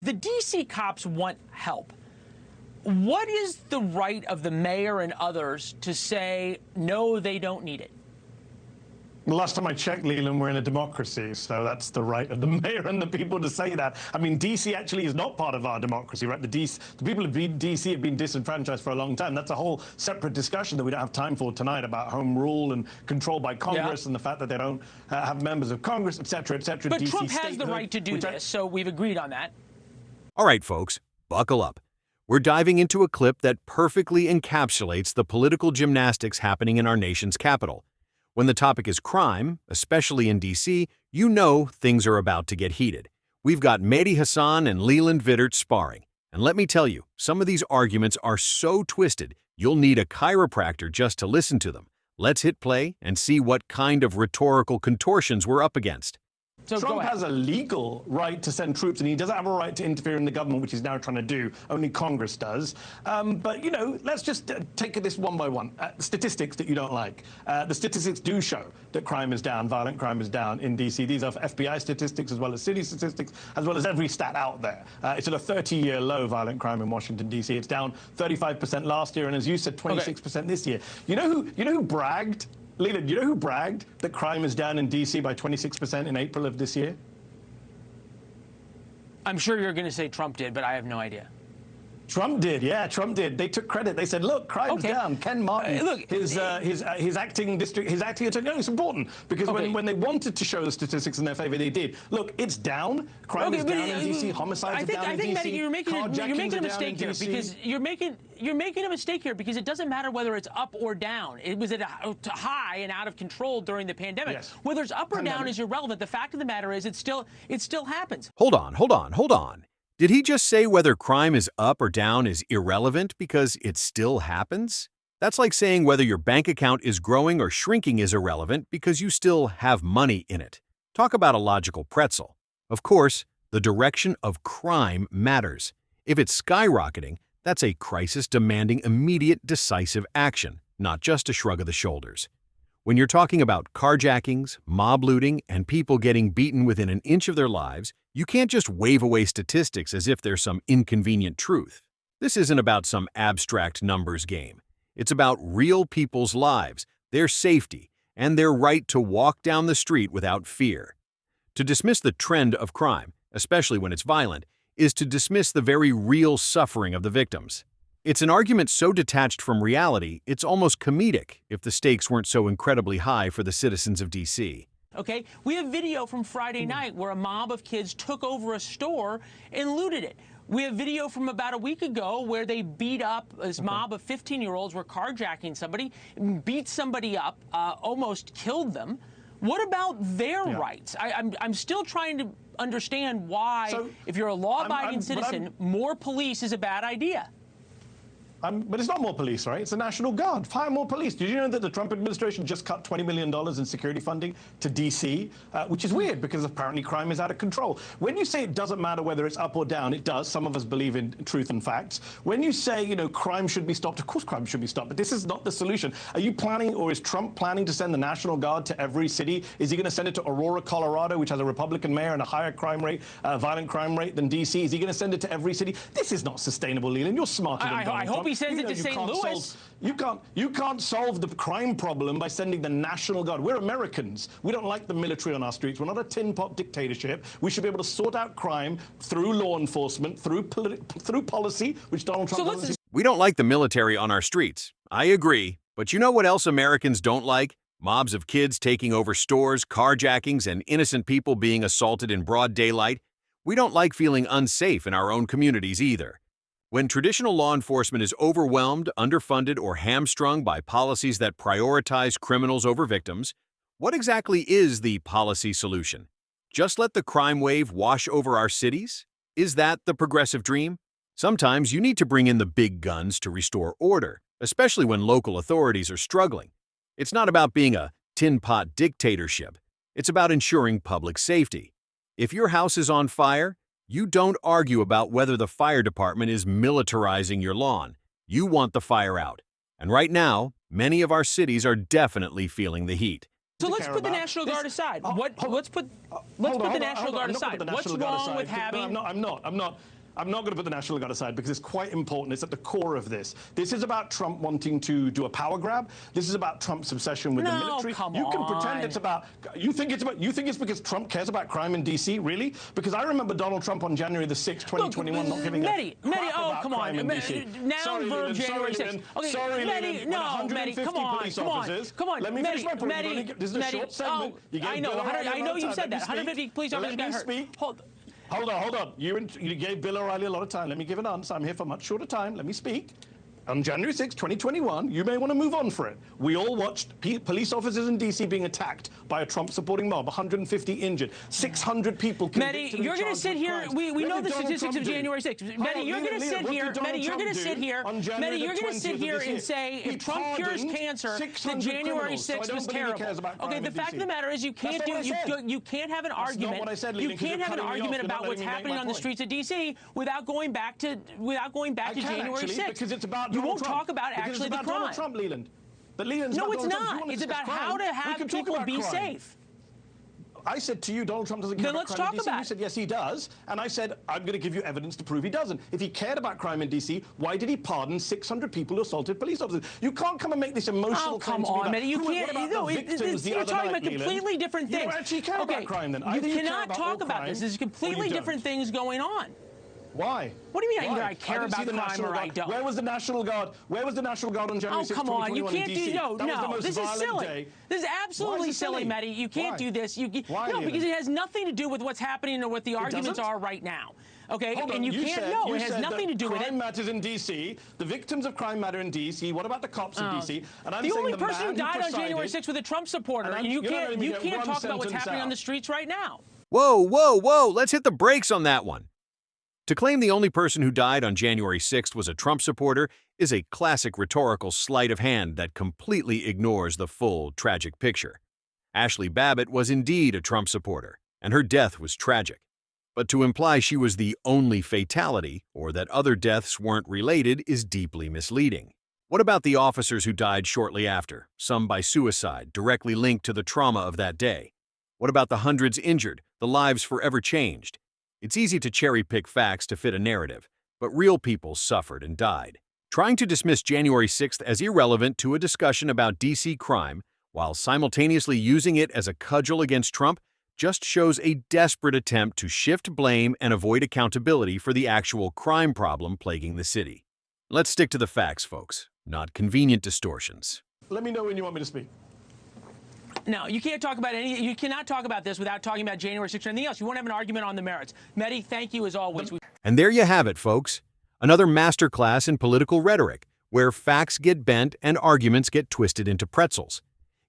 the D.C. cops want help. What is the right of the mayor and others to say, no, they don't need it? Last time I checked, Leland, we're in a democracy, so that's the right of the mayor and the people to say that. I mean, D.C. actually is not part of our democracy, right? The people of D.C. have been disenfranchised for a long time. That's a whole separate discussion that we don't have time for tonight about home rule and control by Congress and the fact that they don't have members of Congress, et cetera, et cetera. But Trump has the right to do this, so we've agreed on that. All right, folks, buckle up. We're diving into a clip that perfectly encapsulates the political gymnastics happening in our nation's capital. When the topic is crime, especially in D.C., you know things are about to get heated. We've got Mehdi Hasan and Leland Vittert sparring. And let me tell you, some of these arguments are so twisted, you'll need a chiropractor just to listen to them. Let's hit play and see what kind of rhetorical contortions we're up against. So Trump has a legal right to send troops, and he doesn't have a right to interfere in the government, which he's now trying to do. Only Congress does. But, you know, let's just take this one by one. Statistics that you don't like. The statistics do show that crime is down, violent crime is down in D.C. These are FBI statistics as well as city statistics, as well as every stat out there. It's at a 30-year low, violent crime in Washington, D.C. It's down 35% last year, and as you said, 26% this year. You know who bragged? Leland, you know who bragged that crime is down in D.C. by 26% in April of this year? I'm sure you're going to say Trump did, but I have no idea. Trump did, yeah, Trump did. They took credit. They said, "Look, crime's down." Ken Martin, look, his acting attorney. No, it's important because when they wanted to show the statistics in their favor, they did. Look, it's down. Crime is down in D.C. Homicides are down in D.C. I think, Mehdi, you're making a mistake here because you're making a mistake here because it doesn't matter whether it's up or down. It was at a high and out of control during the pandemic. Yes. Whether it's up or down is irrelevant. The fact of the matter is, it still happens. Hold on. Did he just say whether crime is up or down is irrelevant because it still happens? That's like saying whether your bank account is growing or shrinking is irrelevant because you still have money in it. Talk about a logical pretzel. Of course, the direction of crime matters. If it's skyrocketing, that's a crisis demanding immediate, decisive action, not just a shrug of the shoulders. When you're talking about carjackings, mob looting, and people getting beaten within an inch of their lives, you can't just wave away statistics as if they're some inconvenient truth. This isn't about some abstract numbers game. It's about real people's lives, their safety, and their right to walk down the street without fear. To dismiss the trend of crime, especially when it's violent, is to dismiss the very real suffering of the victims. It's an argument so detached from reality, it's almost comedic if the stakes weren't so incredibly high for the citizens of D.C. Okay, we have video from Friday night where a mob of kids took over a store and looted it. We have video from about a week ago where they beat up this mob of 15-year-olds were carjacking somebody, beat somebody up, almost killed them. What about their rights? I'm still trying to understand why, if you're a law-abiding citizen, more police is a bad idea. But it's not more police, right? It's the National Guard. Fire more police. Did you know that the Trump administration just cut $20 million in security funding to D.C., which is weird because apparently crime is out of control. When you say it doesn't matter whether it's up or down, it does. Some of us believe in truth and facts. When you say, you know, crime should be stopped, of course crime should be stopped, but this is not the solution. Are you planning, or is Trump planning to send the National Guard to every city? Is he going to send it to Aurora, Colorado, which has a Republican mayor and a higher crime rate, violent crime rate than D.C.? Is he going to send it to every city? This is not sustainable, Leland. You're smarter than Donald Trump. He sends it to St. Louis. You can't solve the crime problem by sending the National Guard. We're Americans. We don't like the military on our streets. We're not a tin pot dictatorship. We should be able to sort out crime through law enforcement, through policy, which Donald Trump doesn't. We don't like the military on our streets. I agree. But you know what else Americans don't like? Mobs of kids taking over stores, carjackings, and innocent people being assaulted in broad daylight. We don't like feeling unsafe in our own communities either. When traditional law enforcement is overwhelmed, underfunded, or hamstrung by policies that prioritize criminals over victims, what exactly is the policy solution? Just let the crime wave wash over our cities? Is that the progressive dream? Sometimes you need to bring in the big guns to restore order, especially when local authorities are struggling. It's not about being a tin pot dictatorship. It's about ensuring public safety. If your house is on fire, you don't argue about whether the fire department is militarizing your lawn. You want the fire out. And right now, many of our cities are definitely feeling the heat. So let's put the National Guard aside. Let's put the National Guard aside. What's wrong with having? I'm not. I'm not going to put the National Guard aside because it's quite important. It's at the core of this. This is about Trump wanting to do a power grab. This is about Trump's obsession with the military. You can pretend it's about. You think it's because Trump cares about crime in D.C. Really? Because I remember Donald Trump on January the 6th, 2021, not giving Mehdi, oh, come on. Now verb January 6th. Okay, sorry, Mehdi, no, Mehdi, come on. Let me finish my point. This is a short segment. I know you said that. 150 police officers got hurt. Hold on. You gave Bill O'Reilly a lot of time. Let me give an answer. I'm here for much shorter time. Let me speak. On January 6, 2021, you may want to move on for it. We all watched police officers in D.C. being attacked by a Trump-supporting mob, 150 injured, 600 people convicted. Mehdi, you're going to sit here. We know the statistics of January 6th. Mehdi, you're going to sit here. Mehdi, you're going to sit here. Mehdi, you're going to sit here and say if Trump cures cancer, then January 6th was terrible. Okay, the fact of the matter is you can't have an argument. You can't have an argument about what's happening on the streets of D.C. without going back to January 6th. Because it's about you won't talk about actually the crime. Donald Trump, Leland. No, it's not. It's about how to have people be safe. I said to you, Donald Trump doesn't care about crime in D.C. You said, yes, he does. And I said, I'm going to give you evidence to prove he doesn't. If he cared about crime in D.C., why did he pardon 600 people who assaulted police officers? You can't come and make this emotional claim. Oh, come on, Mehdi. You can't. You're talking about completely different things. You don't actually care about crime, then. You cannot talk about this. There's completely different things going on. Why? What do you mean either I care about crime or I don't? Where was the National Guard? Where was the National Guard on January 6th, 2021 come on. You can't do no. This is silly. Day. This is absolutely silly, Mehdi. You can't do this. Why, no, because it has nothing to do with what's happening or what the arguments are right now. Okay, and you can't. No, it has nothing to do with it. Crime matters in D.C. The victims of crime matter in D.C. What about the cops in D.C.? And I'm the saying only person who died on January 6th was a Trump supporter, and you can't talk about what's happening on the streets right now. Whoa. Let's hit the brakes on that one. To claim the only person who died on January 6th was a Trump supporter is a classic rhetorical sleight of hand that completely ignores the full, tragic picture. Ashley Babbitt was indeed a Trump supporter, and her death was tragic. But to imply she was the only fatality, or that other deaths weren't related, is deeply misleading. What about the officers who died shortly after, some by suicide, directly linked to the trauma of that day? What about the hundreds injured, the lives forever changed? It's easy to cherry-pick facts to fit a narrative, but real people suffered and died. Trying to dismiss January 6th as irrelevant to a discussion about D.C. crime, while simultaneously using it as a cudgel against Trump, just shows a desperate attempt to shift blame and avoid accountability for the actual crime problem plaguing the city. Let's stick to the facts, folks, not convenient distortions. Let me know when you want me to speak. No, you can't talk about you cannot talk about this without talking about January 6th or anything else. You won't have an argument on the merits. Mehdi, thank you as always. And there you have it, folks. Another masterclass in political rhetoric, where facts get bent and arguments get twisted into pretzels.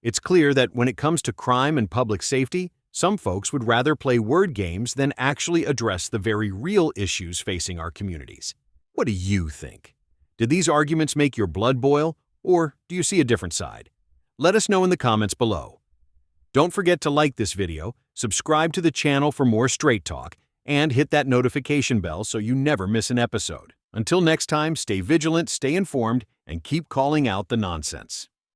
It's clear that when it comes to crime and public safety, some folks would rather play word games than actually address the very real issues facing our communities. What do you think? Did these arguments make your blood boil, or do you see a different side? Let us know in the comments below. Don't forget to like this video, subscribe to the channel for more Straight Talk, and hit that notification bell so you never miss an episode. Until next time, stay vigilant, stay informed, and keep calling out the nonsense.